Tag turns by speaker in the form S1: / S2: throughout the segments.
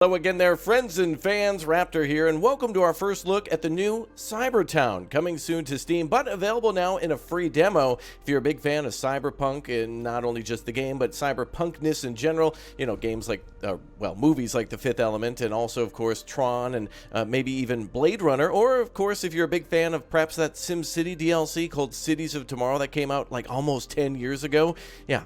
S1: Hello again there, friends and fans. Raptor here, and welcome to our first look at the new CYBERTOWN, coming soon to Steam, but available now in a free demo. If you're a big fan of Cyberpunk, and not only just the game, but cyberpunkness in general, you know, games like, movies like The Fifth Element, and also, of course, Tron, and maybe even Blade Runner, or, of course, if you're a big fan of perhaps that SimCity DLC called Cities of Tomorrow that came out like almost 10 years ago. Yeah.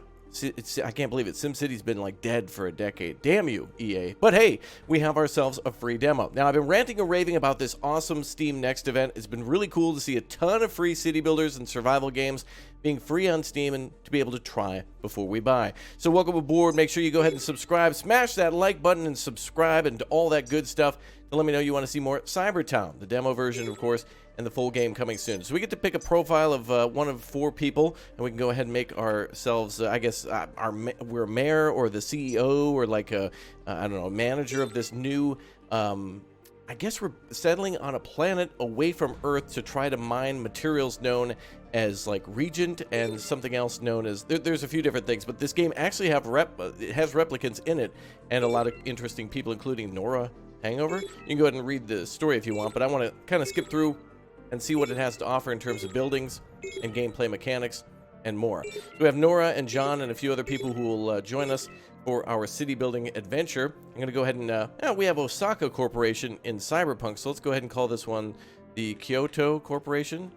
S1: I can't believe it. SimCity's been like dead for a decade. Damn you, EA. But hey, we have ourselves a free demo. Now, I've been ranting and raving about this awesome Steam Next event. It's been really cool to see a ton of free city builders and survival games being free on Steam and to be able to try before we buy. So welcome aboard. Make sure you go ahead and subscribe. Smash that like button and subscribe and all that good stuff to let me know you want to see more CYBERTOWN, the demo version, of course, and the full game coming soon. So we get to pick a profile of one of 4 people, and we can go ahead and make ourselves, we're a mayor or the CEO or like a, I don't know, manager of this new, I guess we're settling on a planet away from Earth to try to mine materials known as like Regent and something else known as, there's a few different things, but this game actually it has replicants in it and a lot of interesting people, including Nora Hangover. You can go ahead and read the story if you want, but I want to kind of skip through and see what it has to offer in terms of buildings and gameplay mechanics and more. So we have Nora and John and a few other people who will join us for our city building adventure. I'm going to go ahead and, we have Osaka Corporation in Cyberpunk, so let's go ahead and call this one the Kyoto Corporation.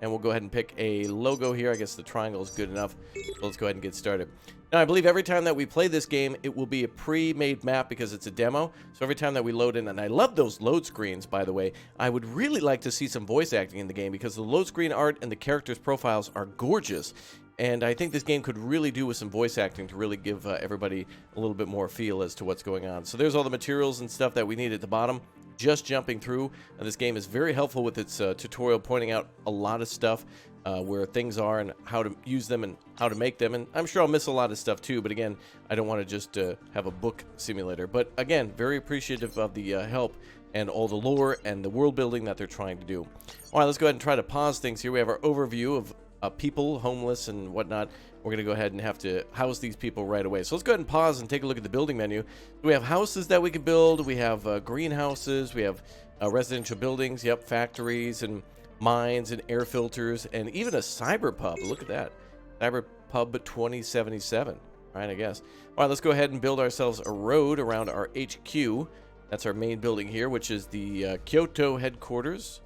S1: And we'll go ahead and pick a logo here. I guess the triangle is good enough. So let's go ahead and get started. Now, I believe every time that we play this game, it will be a pre-made map because it's a demo. So every time that we load in, and I love those load screens, by the way, I would really like to see some voice acting in the game because the load screen art and the characters' profiles are gorgeous. And I think this game could really do with some voice acting to really give everybody a little bit more feel as to what's going on. So there's all the materials and stuff that we need at the bottom. Just jumping through, and this game is very helpful with its tutorial, pointing out a lot of stuff where things are and how to use them and how to make them. And I'm sure I'll miss a lot of stuff too, but again, I don't want to just have a book simulator. But again, very appreciative of the help and all the lore and the world building that they're trying to do. All right, let's go ahead and try to pause things here. We have our overview of people, homeless and whatnot. We're going to go ahead and have to house these people right away. So let's go ahead and pause and take a look at the building menu. We have houses that we can build. We have greenhouses. We have residential buildings. Yep, factories and mines and air filters and even a cyber pub. Look at that. Cyber Pub 2077. Right, I guess. All right, let's go ahead and build ourselves a road around our HQ. That's our main building here, which is the Kyoto headquarters.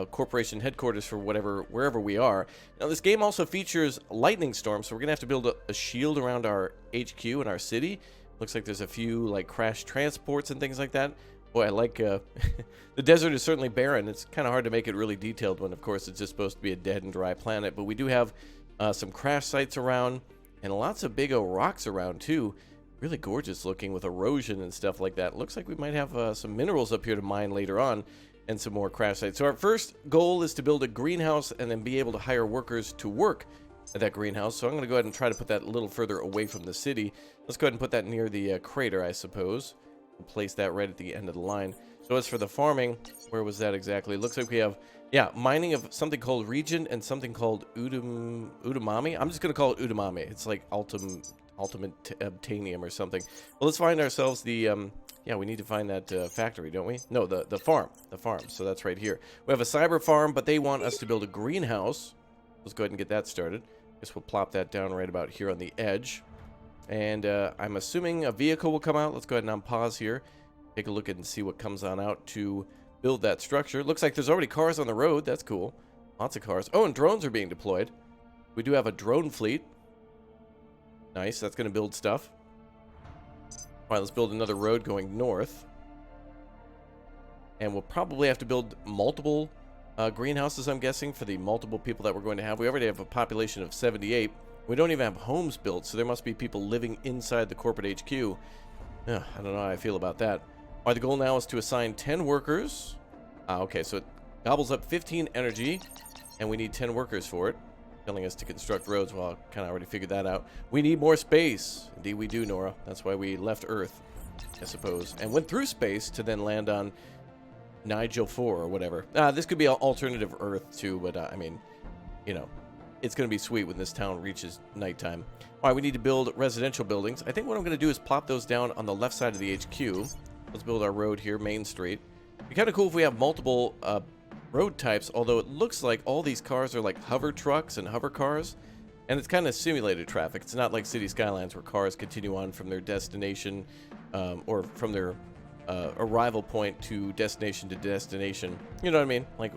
S1: Corporation headquarters for wherever we are. Now, this game also features lightning storms, so we're gonna have to build a shield around our HQ and our city. Looks like there's a few like crash transports and things like that. Boy, I like the desert is certainly barren. It's kind of hard to make it really detailed when, of course, it's just supposed to be a dead and dry planet. But we do have some crash sites around and lots of big old rocks around too. Really gorgeous looking with erosion and stuff like that. Looks like we might have some minerals up here to mine later on. And some more crash sites. So our first goal is to build a greenhouse and then be able to hire workers to work at that greenhouse. So I'm going to go ahead and try to put that a little further away from the city. Let's go ahead and put that near the crater, I suppose. We'll place that right at the end of the line. So as for the farming, where was that exactly? It looks like we have, mining of something called Regent and something called Udamami. I'm just going to call it Udamami. It's like ultimate obtainium or something. Well, let's find ourselves the... we need to find that factory, don't we? No, the farm. The farm. So that's right here. We have a cyber farm, but they want us to build a greenhouse. Let's go ahead and get that started. Guess we'll plop that down right about here on the edge. And I'm assuming a vehicle will come out. Let's go ahead and unpause here. Take a look and see what comes on out to build that structure. Looks like there's already cars on the road. That's cool. Lots of cars. Oh, and drones are being deployed. We do have a drone fleet. Nice. That's going to build stuff. All right, let's build another road going north. And we'll probably have to build multiple greenhouses, I'm guessing, for the multiple people that we're going to have. We already have a population of 78. We don't even have homes built, so there must be people living inside the corporate HQ. I don't know how I feel about that. All right, the goal now is to assign 10 workers. Okay, so it gobbles up 15 energy, and we need 10 workers for it. Telling us to construct roads. Well, I kind of already figured that out. We need more space. Indeed we do, Nora. That's why we left Earth, I suppose, and went through space to then land on Nigel 4 or whatever. This could be an alternative Earth too, but I mean, you know, it's going to be sweet when this town reaches nighttime. All right, we need to build residential buildings. I think what I'm going to do is plop those down on the left side of the HQ. Let's build our road here, Main Street. It'd be kind of cool if we have multiple road types, although it looks like all these cars are like hover trucks and hover cars. And it's kind of simulated traffic. It's not like City Skylines where cars continue on from their destination or from their arrival point to destination. You know what I mean? Like,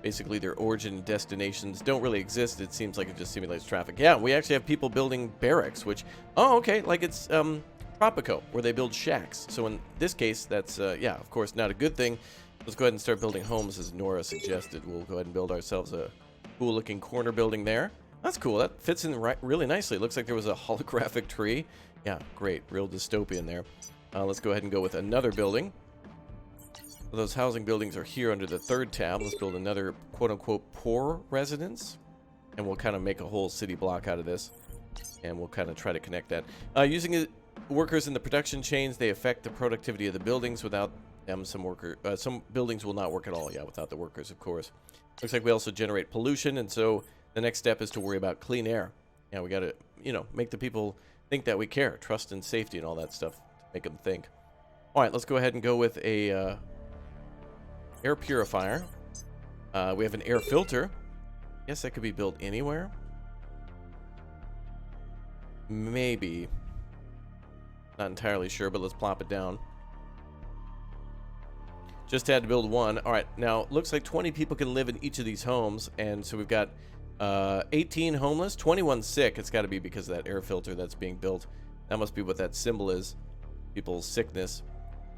S1: basically their origin destinations don't really exist. It seems like it just simulates traffic. Yeah, we actually have people building barracks, which, oh, okay, like it's Tropico, where they build shacks. So in this case, that's, yeah, of course, not a good thing. Let's go ahead and start building homes, as Nora suggested. We'll go ahead and build ourselves a cool-looking corner building there. That's cool. That fits in really nicely. It looks like there was a holographic tree. Yeah, great. Real dystopian there. Let's go ahead and go with another building. Those housing buildings are here under the third tab. Let's build another quote-unquote poor residence. And we'll kind of make a whole city block out of this. And we'll kind of try to connect that. Using workers in the production chains, they affect the productivity of the buildings. Without them, some buildings will not work at all. Yeah, without the workers, of course. Looks like we also generate pollution, and so the next step is to worry about clean air. Yeah, we got to, you know, make the people think that we care. Trust and safety and all that stuff. Make them think. All right, let's go ahead and go with a air purifier. We have an air filter. Guess that could be built anywhere. Maybe. Not entirely sure, but let's plop it down. Just had to build one. All right, now looks like 20 people can live in each of these homes, and so we've got 18 homeless, 21 sick. It's got to be because of that air filter that's being built. That must be what that symbol is. People's sickness.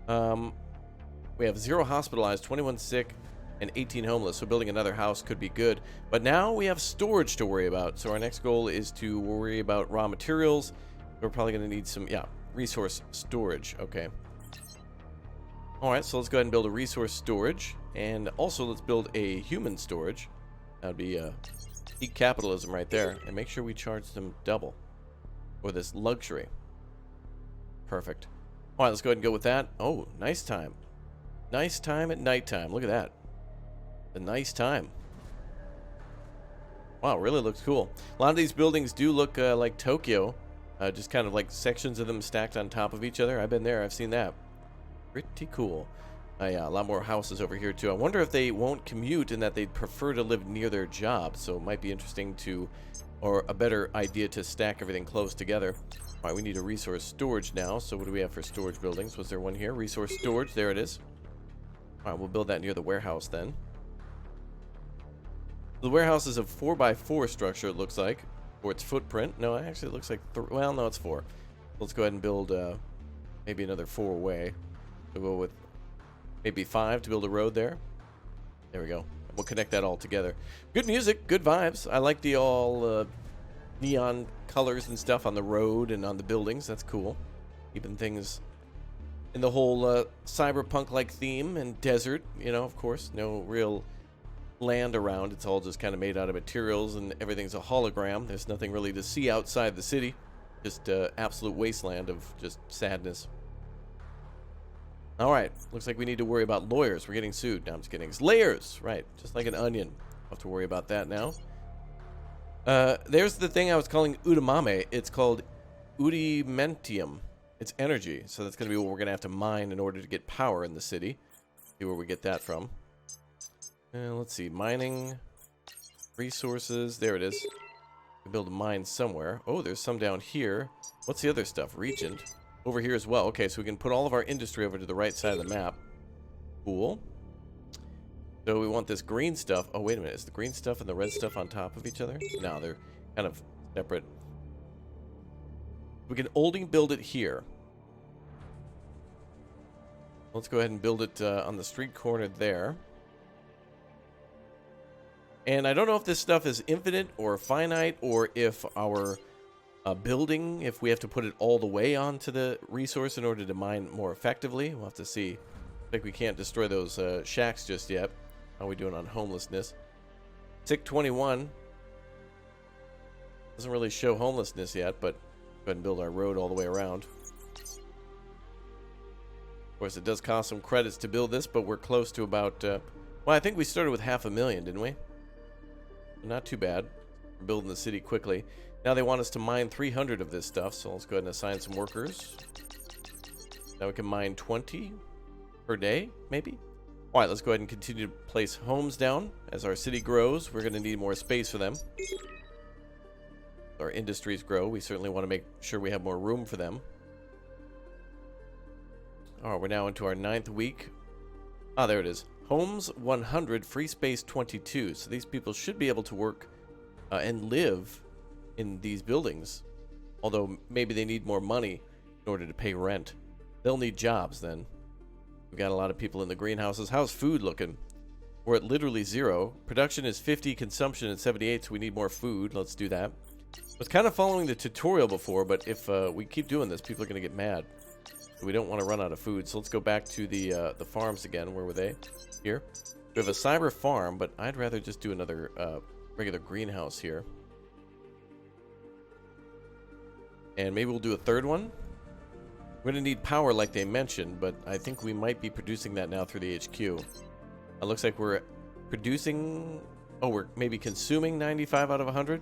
S1: We have 0 hospitalized, 21 sick, and 18 homeless. So building another house could be good. But now we have storage to worry about. So our next goal is to worry about raw materials. We're probably going to need some, yeah, resource storage. Okay. All right, so let's go ahead and build a resource storage. And also let's build a human storage. That would be peak capitalism right there. And make sure we charge them double for this luxury. Perfect. All right, let's go ahead and go with that. Oh, nice time. Nice time at nighttime. Look at that. A nice time. Wow, really looks cool. A lot of these buildings do look like Tokyo. Just kind of like sections of them stacked on top of each other. I've been there. I've seen that. Pretty cool. Yeah, a lot more houses over here too. I wonder if they won't commute and that they'd prefer to live near their job. So it might be interesting to, or a better idea to stack everything close together. All right, we need a resource storage now. So what do we have for storage buildings? Was there one here? Resource storage. There it is. All right, we'll build that near the warehouse then. The warehouse is a 4x4 structure, it looks like, for its footprint. No, actually it looks like, well, no, it's 4. Let's go ahead and build maybe another 4-way. We'll go with maybe 5 to build a road there. There we go. We'll connect that all together. Good music, good vibes. I like the all neon colors and stuff on the road and on the buildings. That's cool. Keeping things in the whole cyberpunk-like theme and desert, you know, of course. No real land around. It's all just kind of made out of materials and everything's a hologram. There's nothing really to see outside the city. Just absolute wasteland of just sadness. All right. Looks like we need to worry about lawyers. We're getting sued. No, I'm just kidding. It's layers. Right. Just like an onion. I'll have to worry about that now. There's the thing I was calling udamame. It's called udimentium. It's energy. So that's going to be what we're going to have to mine in order to get power in the city. See where we get that from. Let's see. Mining. Resources. There it is. We build a mine somewhere. Oh, there's some down here. What's the other stuff? Regent. Over here as well. Okay, so we can put all of our industry over to the right side of the map. Cool. So we want this green stuff. Oh, wait a minute. Is the green stuff and the red stuff on top of each other? No, they're kind of separate. We can only build it here. Let's go ahead and build it on the street corner there. And I don't know if this stuff is infinite or finite, or if our building, if we have to put it all the way onto the resource in order to mine more effectively. We'll have to see. I think we can't destroy those shacks just yet. How are we doing on homelessness? Sick 21. Doesn't really show homelessness yet, but go ahead and build our road all the way around. Of course, it does cost some credits to build this, but we're close to about... well, I think we started with 500,000, didn't we? Not too bad. We're building the city quickly. Now they want us to mine 300 of this stuff, so let's go ahead and assign some workers. Now we can mine 20 per day, maybe? All right, let's go ahead and continue to place homes down. As our city grows, we're going to need more space for them. Our industries grow. We certainly want to make sure we have more room for them. All right, we're now into our 9th week. Ah, there it is. Homes 100, free space 22. So these people should be able to work and live in these buildings. Although maybe they need more money in order to pay rent. They'll need jobs then. We've got a lot of people in the greenhouses. How's food looking? We're at literally 0. Production is 50, consumption is 78, so we need more food. Let's do that. I was kind of following the tutorial before, but if we keep doing this, people are going to get mad. We don't want to run out of food, so let's go back to the farms again. Where were they? Here. We have a cyber farm, but I'd rather just do another regular greenhouse here. And maybe we'll do a 3rd one. We're going to need power like they mentioned, but I think we might be producing that now through the HQ. It looks like we're producing... Oh, we're maybe consuming 95 out of 100?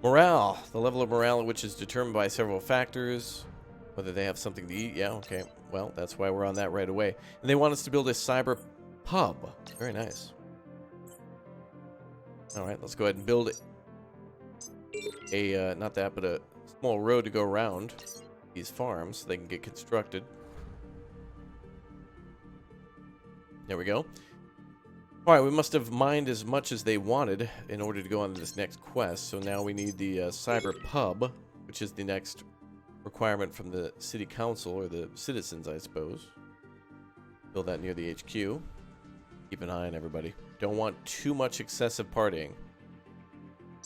S1: Morale. The level of morale, which is determined by several factors. Whether they have something to eat. Yeah, okay. Well, that's why we're on that right away. And they want us to build a cyber pub. Very nice. All right, let's go ahead and build a, not that, but a small road to go around these farms so they can get constructed. There we go. All right, we must have mined as much as they wanted in order to go on to this next quest. So now we need the cyber pub, which is the next requirement from the city council, or the citizens, I suppose. Build that near the HQ. Keep an eye on everybody. Don't want too much excessive partying.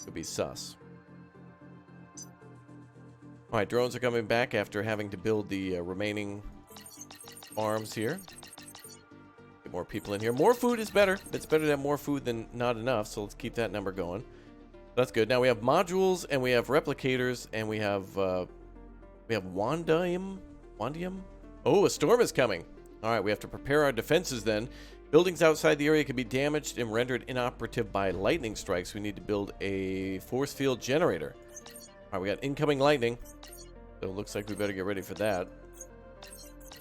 S1: Could be sus. All right, drones are coming back after having to build the remaining farms here. Get more people in here. More food is better. It's better to have more food than not enough, so let's keep that number going. That's good. Now we have modules, and we have replicators, and we have Wandium. Oh, a storm is coming. All right, we have to prepare our defenses then. Buildings outside the area can be damaged and rendered inoperative by lightning strikes. We need to build a force field generator. All right, we got incoming lightning. So it looks like we better get ready for that.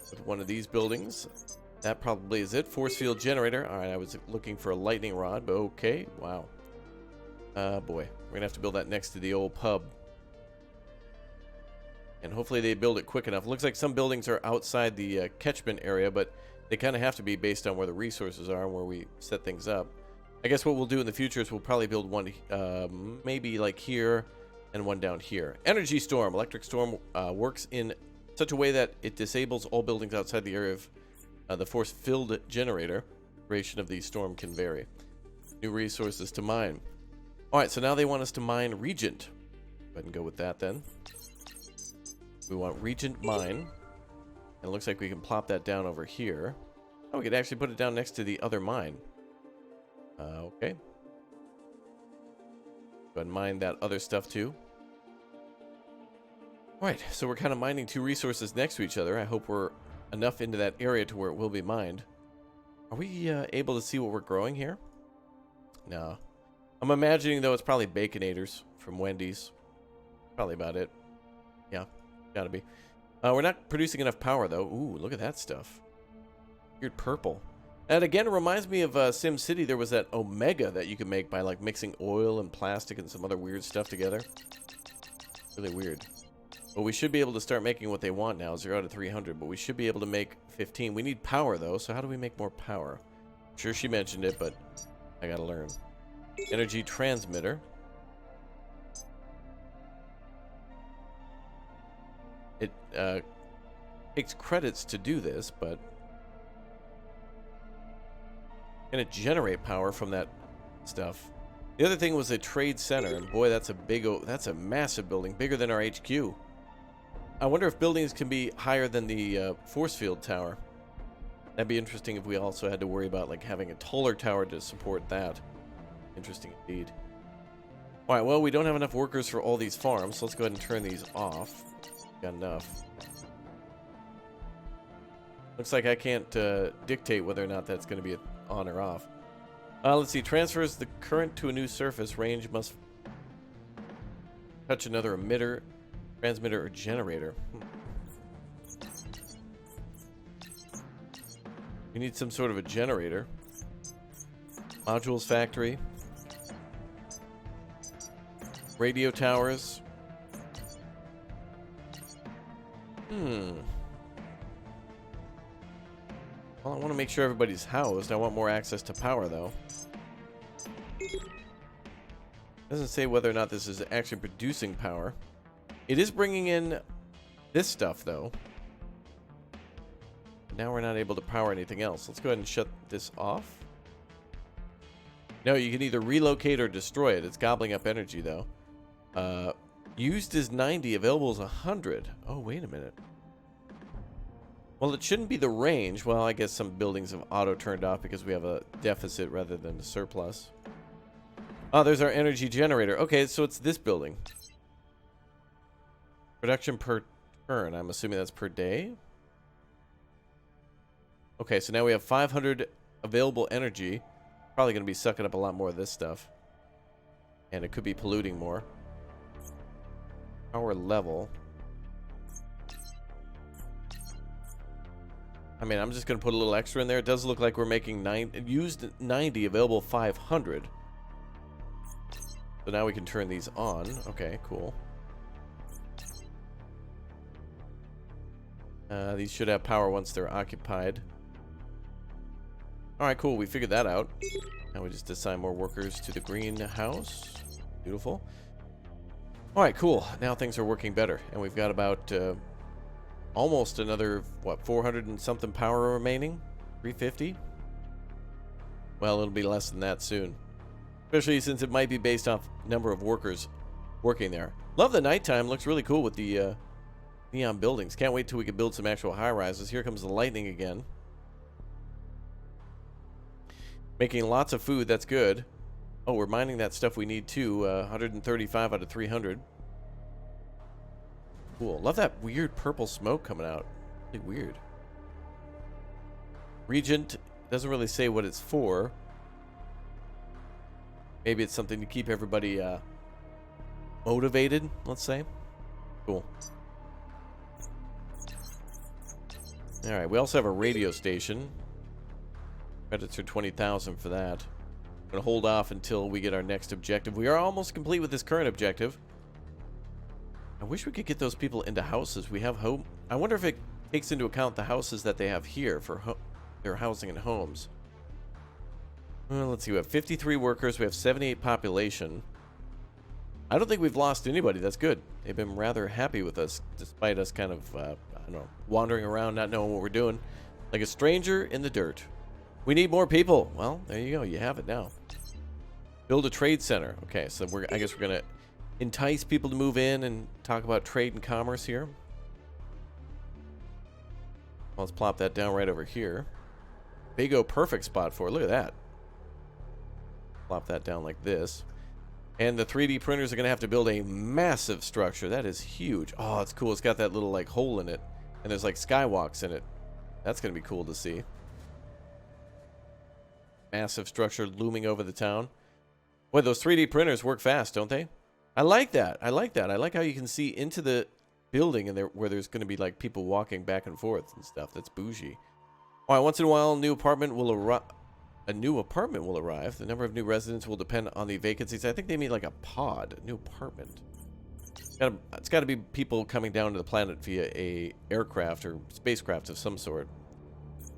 S1: With one of these buildings. That probably is it. Force field generator. All right, I was looking for a lightning rod, but okay. Wow. Boy. We're going to have to build that next to the old pub. And hopefully they build it quick enough. Looks like some buildings are outside the catchment area, but they kind of have to be based on where the resources are and where we set things up. I guess what we'll do in the future is we'll probably build one maybe like here and one down here. Energy storm. Electric storm works in such a way that it disables all buildings outside the area of the force-filled generator. Duration of the storm can vary. New resources to mine. All right, so now they want us to mine Regent. Go ahead and go with that then. We want Regent mine. And it looks like we can plop that down over here. Oh, we could actually put it down next to the other mine. Okay. Go ahead and mine that other stuff too. Alright, so we're kind of mining 2 resources next to each other. I hope we're enough into that area to where it will be mined. Are we able to see what we're growing here? No. I'm imagining, though, it's probably Baconators from Wendy's. Probably about it. Yeah, gotta be. We're not producing enough power, though. Ooh, look at that stuff. Weird purple. And again, it reminds me of Sim City. There was that Omega that you could make by, like, mixing oil and plastic and some other weird stuff together. Really weird. But we should be able to start making what they want now. 0 out of 300. But we should be able to make 15. We need power, though. So how do we make more power? I'm sure she mentioned it, but I gotta learn. Energy transmitter. It takes credits to do this, but can it generate power from that stuff? The other thing was a trade center, and boy, that's a massive building, bigger than our HQ. I wonder if buildings can be higher than the force field tower. That'd be interesting if we also had to worry about like having a taller tower to support that. Interesting indeed. All right, well, we don't have enough workers for all these farms, so let's go ahead and turn these off. Got enough. Looks like I can't dictate whether or not that's going to be on or off. Let's see. Transfers the current to a new surface. Range must touch another emitter, transmitter, or generator. We need some sort of a generator. Modules factory. Radio towers. Well, I want to make sure everybody's housed. I want more access to power, though. Doesn't say whether or not this is actually producing power. It is bringing in this stuff, though. Now we're not able to power anything else. Let's go ahead and shut this off. No, you can either relocate or destroy it. It's gobbling up energy, though. Used is 90, available is 100. Oh, wait a minute. Well, it shouldn't be the range. Well, I guess some buildings have auto-turned off because we have a deficit rather than a surplus. Oh, there's our energy generator. Okay, so it's this building. Production per turn. I'm assuming that's per day. Okay, so now we have 500 available energy. Probably going to be sucking up a lot more of this stuff. And it could be polluting more. Power level. I mean, I'm just going to put a little extra in there. It does look like we're making used 90, available 500. So now we can turn these on. Okay, cool. These should have power once they're occupied. Alright, cool. We figured that out. Now we just assign more workers to the greenhouse. Beautiful. Alright, cool. Now things are working better. And we've got about almost another, what, 400 and something power remaining? 350? Well, it'll be less than that soon. Especially since it might be based off number of workers working there. Love the nighttime. Looks really cool with the neon buildings. Can't wait till we can build some actual high-rises. Here comes the lightning again. Making lots of food. That's good. Oh, we're mining that stuff we need too. 135 out of 300. Cool. Love that weird purple smoke coming out. Really weird. Regent doesn't really say what it's for. Maybe it's something to keep everybody motivated, let's say. Cool. Alright, we also have a radio station. Credits are 20,000 for that. I'm going to hold off until we get our next objective. We are almost complete with this current objective. I wish we could get those people into houses. We have home. I wonder if it takes into account the houses that they have here for their housing and homes. Well, let's see. We have 53 workers. We have 78 population. I don't think we've lost anybody. That's good. They've been rather happy with us, despite us kind of, I don't know, wandering around, not knowing what we're doing. Like a stranger in the dirt. We need more people. Well, there you go. You have it now. Build a trade center. Okay, so I guess we're going to entice people to move in and talk about trade and commerce here. Let's plop that down right over here. Big O, perfect spot for it. Look at that. Plop that down like this. And the 3D printers are going to have to build a massive structure. That is huge. Oh, it's cool. It's got that little like hole in it. And there's like skywalks in it. That's going to be cool to see. Massive structure looming over the town. Boy, those 3D printers work fast, don't they? I like that. I like that. I like how you can see into the building and where there's going to be like people walking back and forth and stuff. That's bougie. All right, once in a while, a new apartment will arrive. The number of new residents will depend on the vacancies. I think they mean like a pod, a new apartment. It's got to be people coming down to the planet via a aircraft or spacecraft of some sort.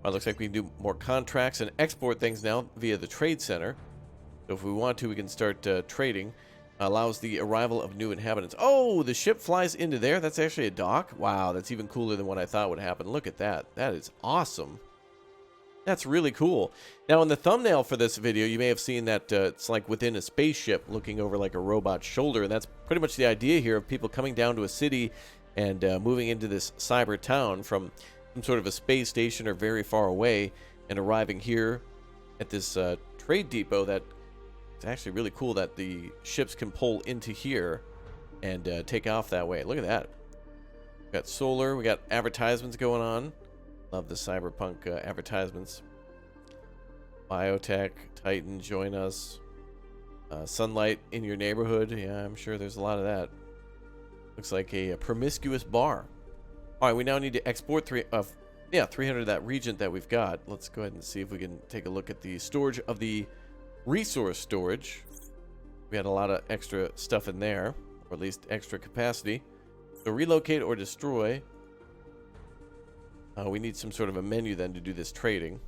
S1: Well, it looks like we can do more contracts and export things now via the trade center. So if we want to, we can start trading. Allows the arrival of new inhabitants. Oh, the ship flies into there. That's actually a dock. Wow, that's even cooler than what I thought would happen. Look at that. That is awesome. That's really cool. Now, in the thumbnail for this video, you may have seen that it's like within a spaceship looking over like a robot's shoulder. And that's pretty much the idea here of people coming down to a city and moving into this cyber town from some sort of a space station or very far away and arriving here at this trade depot that it's actually really cool that the ships can pull into here and take off that way. Look at that. We got solar. We got advertisements going on. Love the Cyberpunk advertisements. Biotech, Titan, join us. Sunlight in your neighborhood. Yeah, I'm sure there's a lot of that. Looks like a promiscuous bar. All right, we now need to export Yeah, 300 of that Regent that we've got. Let's go ahead and see if we can take a look at the storage of the resource storage. We had a lot of extra stuff in there, or at least extra capacity. So relocate or destroy. We need some sort of a menu then to do this trading.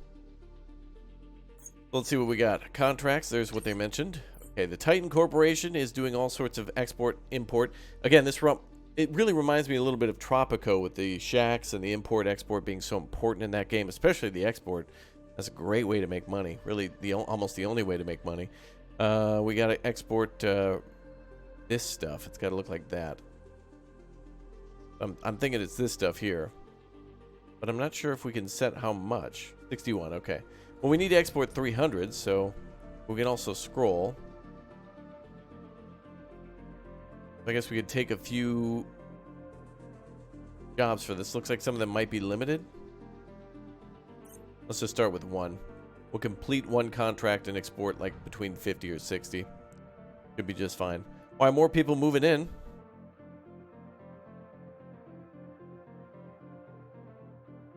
S1: Let's see what we got. Contracts, there's what they mentioned. Okay, the Titan Corporation is doing all sorts of export, import. Again, it really reminds me a little bit of Tropico with the shacks and the import, export being so important in that game, especially the export. That's a great way to make money. Really, almost the only way to make money. We got to export this stuff. It's got to look like that. I'm thinking it's this stuff here. But I'm not sure if we can set how much. 61, okay. Well, we need to export 300, so we can also scroll. I guess we could take a few jobs for this. Looks like some of them might be limited. Let's just start with one. We'll complete one contract and export like between 50 or 60. Should be just fine. Why, more people moving in.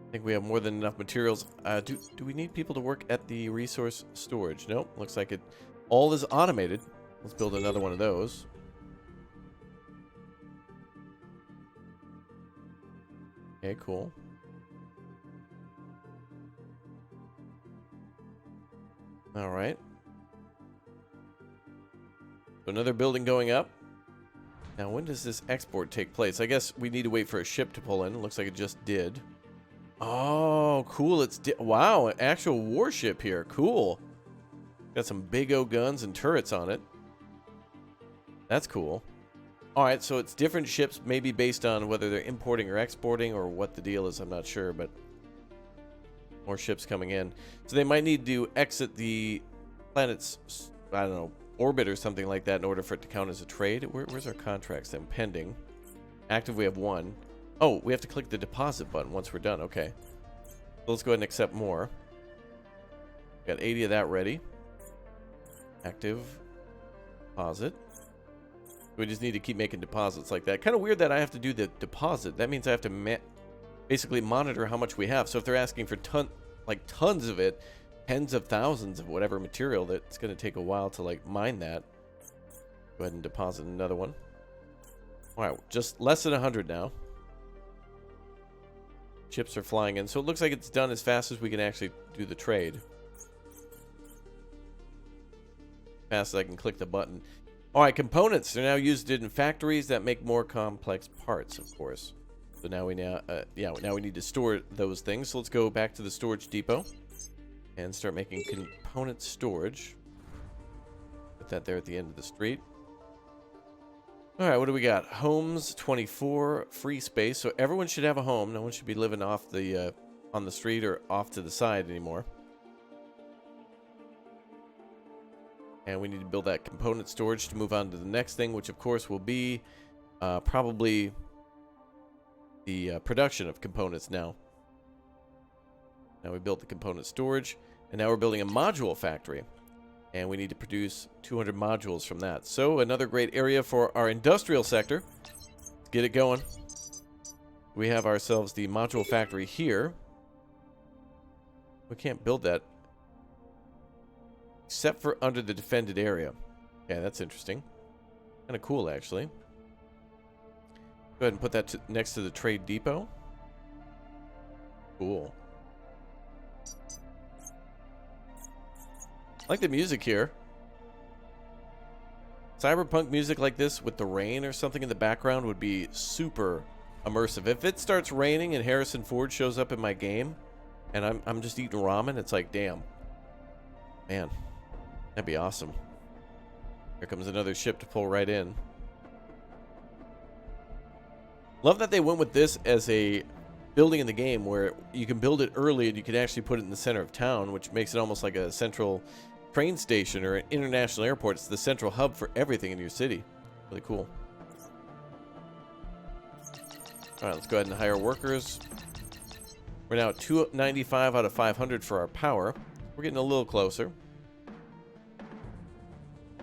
S1: I think we have more than enough materials. Do we need people to work at the resource storage? Nope. Looks like it all is automated. Let's build another one of those. Okay, cool. All right. So another building going up. Now, when does this export take place? I guess we need to wait for a ship to pull in. It looks like it just did. Oh, cool. Wow, an actual warship here. Cool. Got some big O guns and turrets on it. That's cool. All right, so it's different ships, maybe based on whether they're importing or exporting or what the deal is. I'm not sure, but more ships coming in. So they might need to exit the planet's, I don't know, orbit or something like that in order for it to count as a trade. Where's our contracts then? Pending. Active, we have one. Oh, we have to click the deposit button once we're done. Okay. So let's go ahead and accept more. Got 80 of that ready. Active. Deposit. We just need to keep making deposits like that. Kind of weird that I have to do the deposit. That means I have to basically monitor how much we have. So if they're asking for tons of it, tens of thousands of whatever material, that's going to take a while to like mine that. Go ahead and deposit another one. All right, just less than 100 now. Chips are flying in, so it looks like it's done as fast as we can actually do the trade. Fast as I can click the button. All right, components. They're now used in factories that make more complex parts, of course. So now we now we need to store those things. So let's go back to the storage depot and start making component storage. Put that there at the end of the street. All right, what do we got? Homes 24, free space. So everyone should have a home. No one should be living off the on the street or off to the side anymore. And we need to build that component storage to move on to the next thing, which of course will be probably the production of components now. Now we built the component storage, and now we're building a module factory. And we need to produce 200 modules from that. So another great area for our industrial sector. Let's get it going. We have ourselves the module factory here. We can't build that except for under the defended area. Yeah, that's interesting. Kind of cool, actually. Go ahead and put that next to the trade depot. Cool. I like the music here. Cyberpunk music like this with the rain or something in the background would be super immersive. If it starts raining and Harrison Ford shows up in my game and I'm just eating ramen, it's like, damn. Man, that'd be awesome. Here comes another ship to pull right in. Love that they went with this as a building in the game where you can build it early and you can actually put it in the center of town, which makes it almost like a central train station or an international airport. It's the central hub for everything in your city. Really cool. All right, let's go ahead and hire workers. We're now at 295 out of 500 for our power. We're getting a little closer.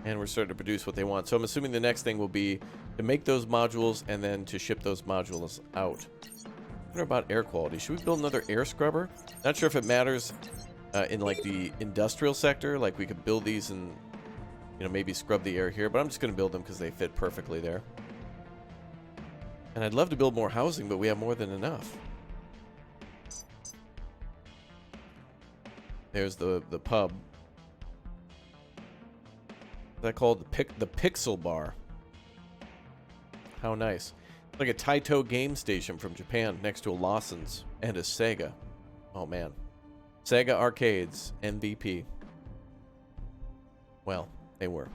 S1: And we're starting to produce what they want. So I'm assuming the next thing will be to make those modules and then to ship those modules out. What about air quality? Should we build another air scrubber? Not sure if it matters in like the industrial sector. Like we could build these and, you know, maybe scrub the air here. But I'm just going to build them because they fit perfectly there. And I'd love to build more housing, but we have more than enough. There's the pub. Is that called the Pixel Bar? How nice. Like a Taito game station from Japan next to a Lawson's and a Sega. Oh man. Sega arcades, MVP. Well, they were.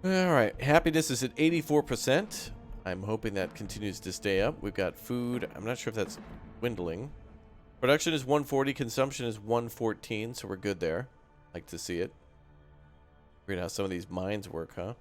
S1: Alright, happiness is at 84%. I'm hoping that continues to stay up. We've got food. I'm not sure if that's dwindling. Production is 140, consumption is 114, so we're good there. Like to see it. Weird how some of these mines work, huh?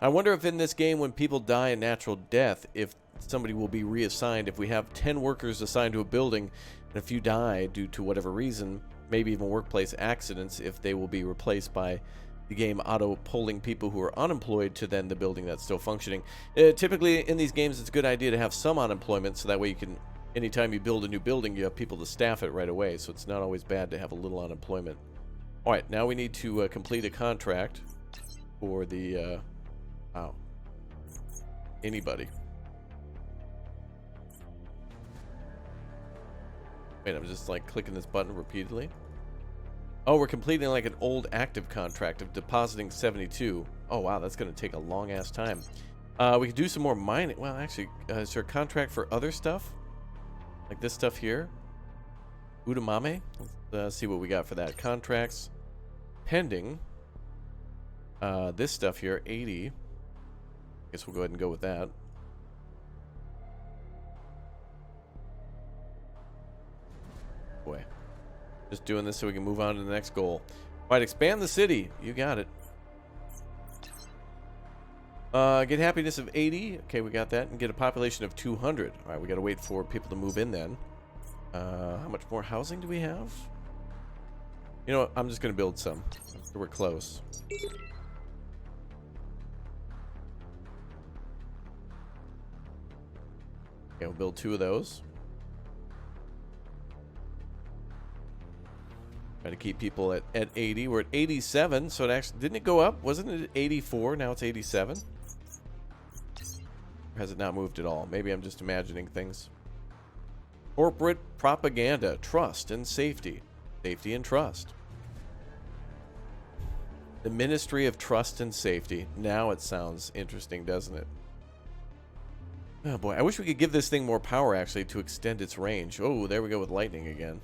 S1: I wonder if in this game, when people die a natural death, if somebody will be reassigned. If we have 10 workers assigned to a building, and a few die due to whatever reason, maybe even workplace accidents, if they will be replaced by the game auto-polling people who are unemployed to then the building that's still functioning. Typically, in these games, it's a good idea to have some unemployment, so that way you can, anytime you build a new building, you have people to staff it right away, so it's not always bad to have a little unemployment. Alright, now we need to complete a contract for the... wow. Anybody. Wait, I'm just like clicking this button repeatedly. Oh, we're completing like an old active contract of depositing 72. Oh wow, that's going to take a long ass time. We could do some more mining. Well, actually, is there a contract for other stuff? Like this stuff here? Udamame? Let's see what we got for that. Contracts. Pending. This stuff here, 80. Guess we'll go ahead and go with that. Boy. Just doing this so we can move on to the next goal. Alright, expand the city. You got it. Get happiness of 80. Okay, we got that. And get a population of 200. Alright, we gotta wait for people to move in then. How much more housing do we have? You know what? I'm just gonna build some. We're close. Okay, we'll build 2 of those. Try to keep people at 80. We're at 87, so it actually didn't it go up? Wasn't it at 84? Now it's 87. Or has it not moved at all? Maybe I'm just imagining things. Corporate propaganda, trust and safety. Safety and trust. The Ministry of Trust and Safety. Now it sounds interesting, doesn't it? Oh boy, I wish we could give this thing more power actually to extend its range. Oh, there we go with lightning again.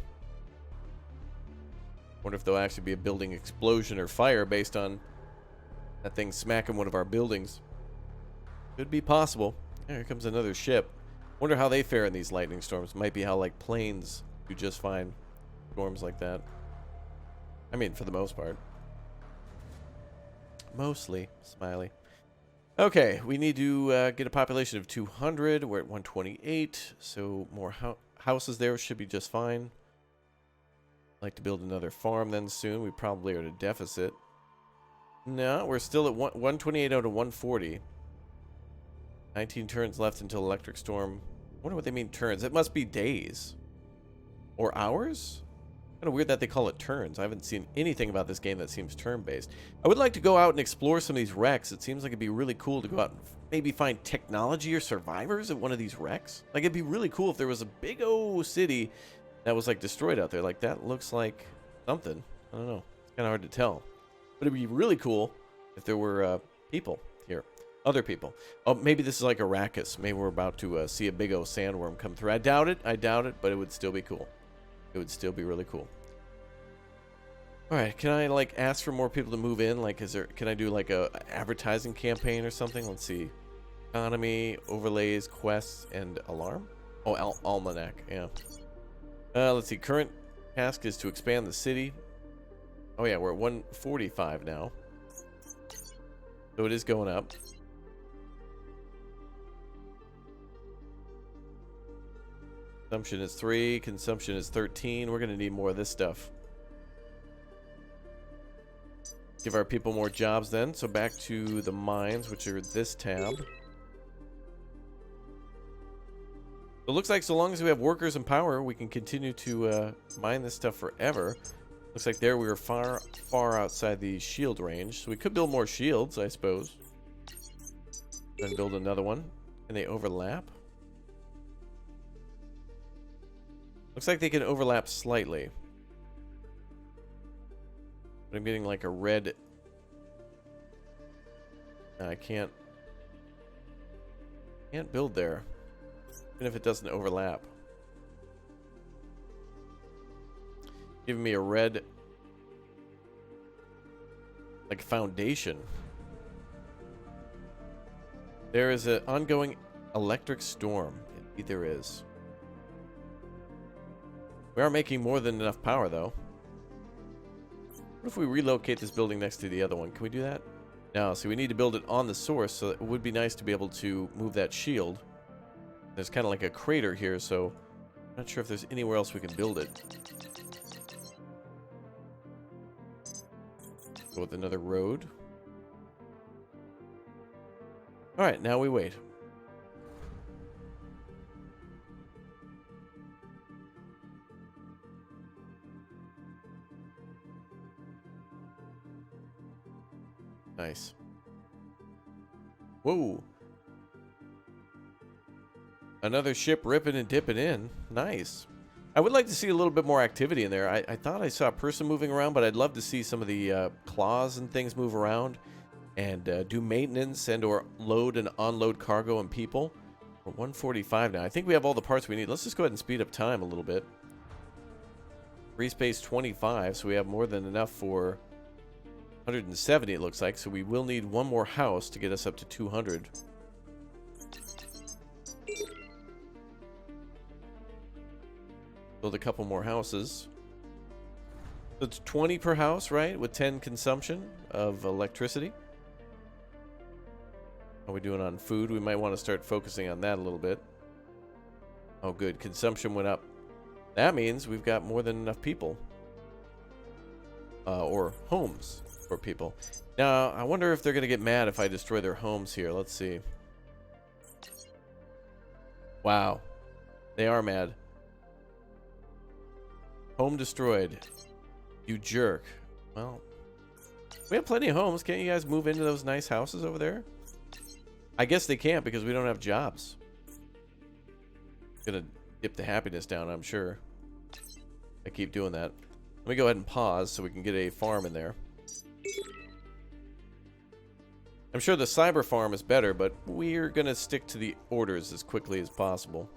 S1: Wonder if there'll actually be a building explosion or fire based on that thing smacking one of our buildings. Could be possible. Here comes another ship. Wonder how they fare in these lightning storms. Might be how like planes do just fine storms like that. I mean, for the most part. Mostly. Smiley. Okay, we need to get a population of 200. We're at 128, so more houses there should be just fine. Like to build another farm then soon. We probably are at a deficit. No, we're still at 128 out of 140. 19 turns left until electric storm. I wonder what they mean turns. It must be days. Or hours? Kind of weird that they call it turns. I haven't seen anything about this game that seems turn-based. I would like to go out and explore some of these wrecks. It seems like it'd be really cool to go out and maybe find technology or survivors at one of these wrecks. Like, it'd be really cool if there was a big old city that was, like, destroyed out there. Like, that looks like something. I don't know. It's kind of hard to tell. But it'd be really cool if there were people here. Other people. Oh, maybe this is like Arrakis. Maybe we're about to see a big old sandworm come through. I doubt it, but it would still be cool. It would still be really cool. Alright, can I, like, ask for more people to move in? Like, can I do, like, a advertising campaign or something? Let's see. Economy, overlays, quests, and alarm? Oh, almanac, yeah. Let's see. Current task is to expand the city. Oh, yeah, we're at 145 now. So it is going up. Consumption is 3. Consumption is 13. We're going to need more of this stuff. Give our people more jobs then. So back to the mines, which are this tab. It looks like so long as we have workers and power, we can continue to mine this stuff forever. Looks like there we were far outside the shield range. So we could build more shields, I suppose. Then build another one. Can they overlap? Looks like they can overlap slightly. But I'm getting like a red... I can't build there. Even if it doesn't overlap. Giving me a red, like, foundation. There is an ongoing electric storm. Indeed there is. We are making more than enough power, though. What if we relocate this building next to the other one? Can we do that? No, so we need to build it on the source, so it would be nice to be able to move that shield. There's kind of like a crater here, so I'm not sure if there's anywhere else we can build it. Go with another road. Alright, now we wait. Nice. Whoa. Another ship ripping and dipping in. Nice. I would like to see a little bit more activity in there. I thought I saw a person moving around, but I'd love to see some of the claws and things move around and do maintenance and or load and unload cargo and people. We're 145 now. I think we have all the parts we need. Let's just go ahead and speed up time a little bit. Free space 25, so we have more than enough for 170 it looks like. So we will need one more house to get us up to 200. Build a couple more houses. So it's 20 per house, right? With 10 consumption of electricity. How are we doing on food? We might want to start focusing on that a little bit. Oh, good. Consumption went up. That means we've got more than enough people. Or homes for people. Now, I wonder if they're going to get mad if I destroy their homes here. Let's see. Wow. They are mad. Home destroyed. You jerk. Well, we have plenty of homes. Can't you guys move into those nice houses over there? I guess they can't because we don't have jobs. Gonna dip the happiness down, I'm sure. I keep doing that. Let me go ahead and pause so we can get a farm in there. I'm sure the cyber farm is better, but we're gonna stick to the orders as quickly as possible.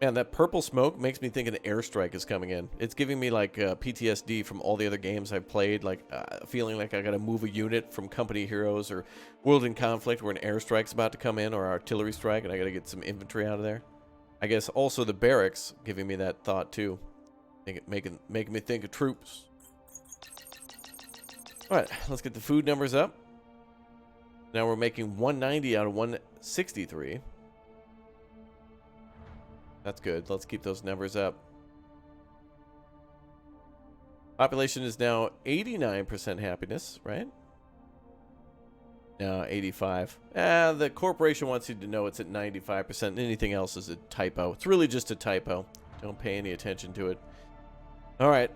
S1: Man, that purple smoke makes me think an airstrike is coming in. It's giving me like PTSD from all the other games I've played, like feeling like I gotta move a unit from Company Heroes or World in Conflict where an airstrike's about to come in, or artillery strike, and I gotta get some infantry out of there. I guess also the barracks giving me that thought too, making me think of troops. All right, let's get the food numbers up. Now we're making 190 out of 163. That's good. Let's keep those numbers up. Population is now 89% happiness, right? No, 85. The corporation wants you to know it's at 95%. Anything else is a typo. It's really just a typo. Don't pay any attention to it. All right.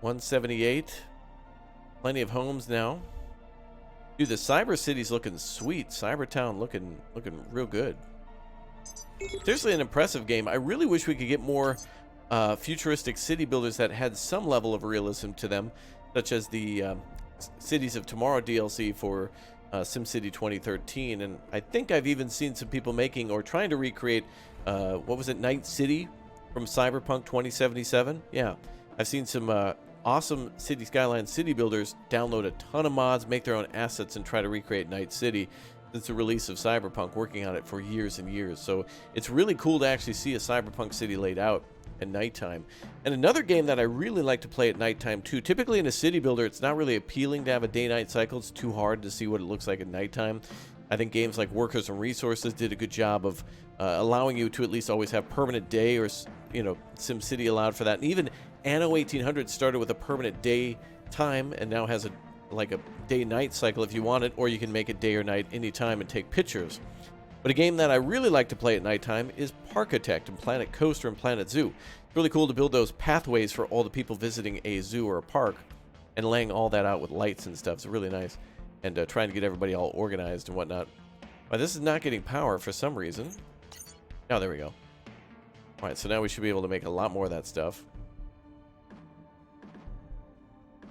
S1: 178. Plenty of homes now. Dude, the Cyber City's looking sweet. CyberTown looking real good. Seriously, an impressive game. I really wish we could get more futuristic city builders that had some level of realism to them, such as the Cities of Tomorrow DLC for SimCity 2013. And I think I've even seen some people making or trying to recreate, what was it, Night City from Cyberpunk 2077? Yeah, I've seen some awesome City Skyline city builders download a ton of mods, make their own assets, and try to recreate Night City since the release of Cyberpunk, working on it for years and years. So it's really cool to actually see a Cyberpunk city laid out at nighttime. And another game that I really like to play at nighttime too, typically in a city builder, it's not really appealing to have a day-night cycle. It's too hard to see what it looks like at nighttime. I think games like Workers and Resources did a good job of allowing you to at least always have permanent day, or, you know, SimCity allowed for that. And even Anno 1800 started with a permanent day time and now has a like a day-night cycle if you want it, or you can make it day or night anytime and take pictures. But a game that I really like to play at nighttime is Parkitect and Planet Coaster and Planet Zoo. It's really cool to build those pathways for all the people visiting a zoo or a park and laying all that out with lights and stuff. It's really nice. And trying to get everybody all organized and whatnot. This is not getting power for some reason. Oh, there we go. All right, so now we should be able to make a lot more of that stuff.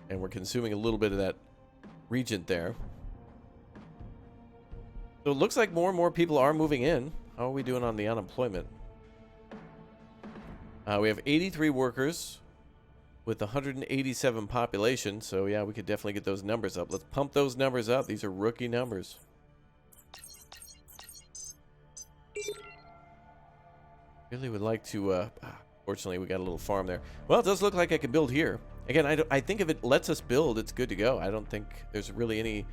S1: And we're consuming a little bit of that Regent there. So it looks like more and more people are moving in. How are we doing on the unemployment? We have 83 workers with 187 population. So yeah, we could definitely get those numbers up. Let's pump those numbers up. These are rookie numbers. Really would like to, fortunately we got a little farm there. Well, it does look like I can build here. Again, I think if it lets us build, it's good to go. I don't think there's really any...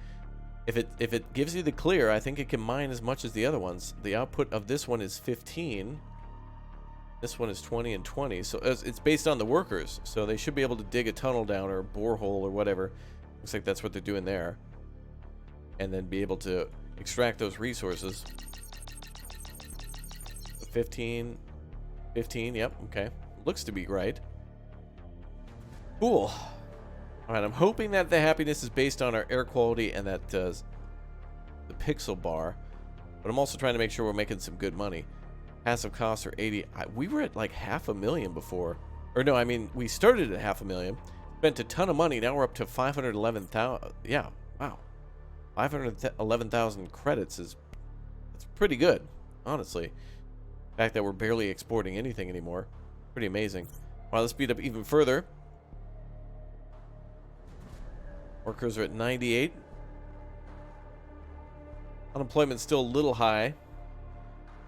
S1: If it gives you the clear, I think it can mine as much as the other ones. The output of this one is 15. This one is 20 and 20. So it's based on the workers. So they should be able to dig a tunnel down or a borehole or whatever. Looks like that's what they're doing there. And then be able to extract those resources. 15. 15, yep, okay. Looks to be right. Cool. Alright, I'm hoping that the happiness is based on our air quality and that the pixel bar. But I'm also trying to make sure we're making some good money. Passive costs are 80. We were at like $500,000 before. Or no, I mean, we started at $500,000. Spent a ton of money. Now we're up to 511,000. Yeah, wow. 511,000 credits is... That's pretty good, honestly. The fact that we're barely exporting anything anymore. Pretty amazing. Well, let's speed up even further. Workers are at 98. Unemployment's still a little high.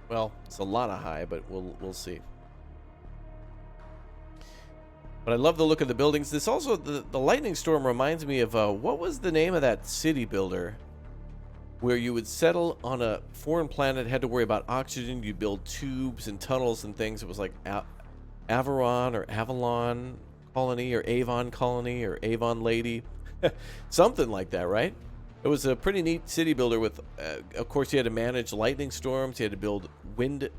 S1: Well, it's a lot of high, but we'll see. But I love the look of the buildings. This also, the lightning storm reminds me of, what was the name of that city builder? Where you would settle on a foreign planet, had to worry about oxygen, you build tubes and tunnels and things. It was like Avaron or Avalon Colony or Avon Colony or Avon Lady. Something like that, right? It was a pretty neat city builder with, of course, you had to manage lightning storms, you had to build wind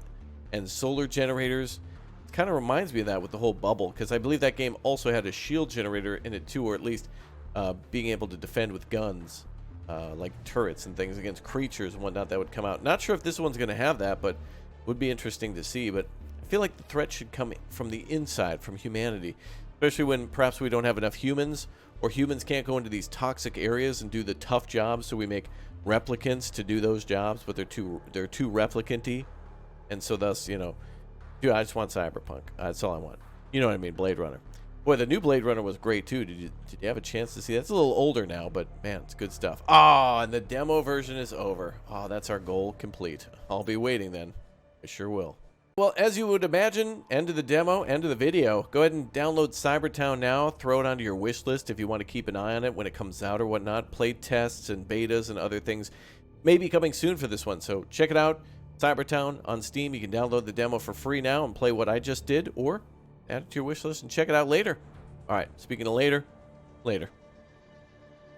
S1: and solar generators. It kind of reminds me of that with the whole bubble, because I believe that game also had a shield generator in it too, or at least being able to defend with guns, like turrets and things against creatures and whatnot that would come out. Not sure if this one's going to have that, but would be interesting to see. But I feel like the threat should come from the inside, from humanity, especially when perhaps we don't have enough humans, or humans can't go into these toxic areas and do the tough jobs, so we make replicants to do those jobs, but they're too replicant-y, and so thus, you know, dude, I just want Cyberpunk. That's all I want. You know what I mean? Blade Runner. Boy, the new Blade Runner was great too. Did you have a chance to see that? It's a little older now, but man, it's good stuff. Ah, and the demo version is over. Oh, that's our goal complete. I'll be waiting then. I sure will. Well, as you would imagine, end of the demo, end of the video. Go ahead and download CYBERTOWN now. Throw it onto your wish list if you want to keep an eye on it when it comes out or whatnot. Play tests and betas and other things may be coming soon for this one. So check it out. CYBERTOWN on Steam. You can download the demo for free now and play what I just did, or add it to your wish list and check it out later. All right, speaking of later, later.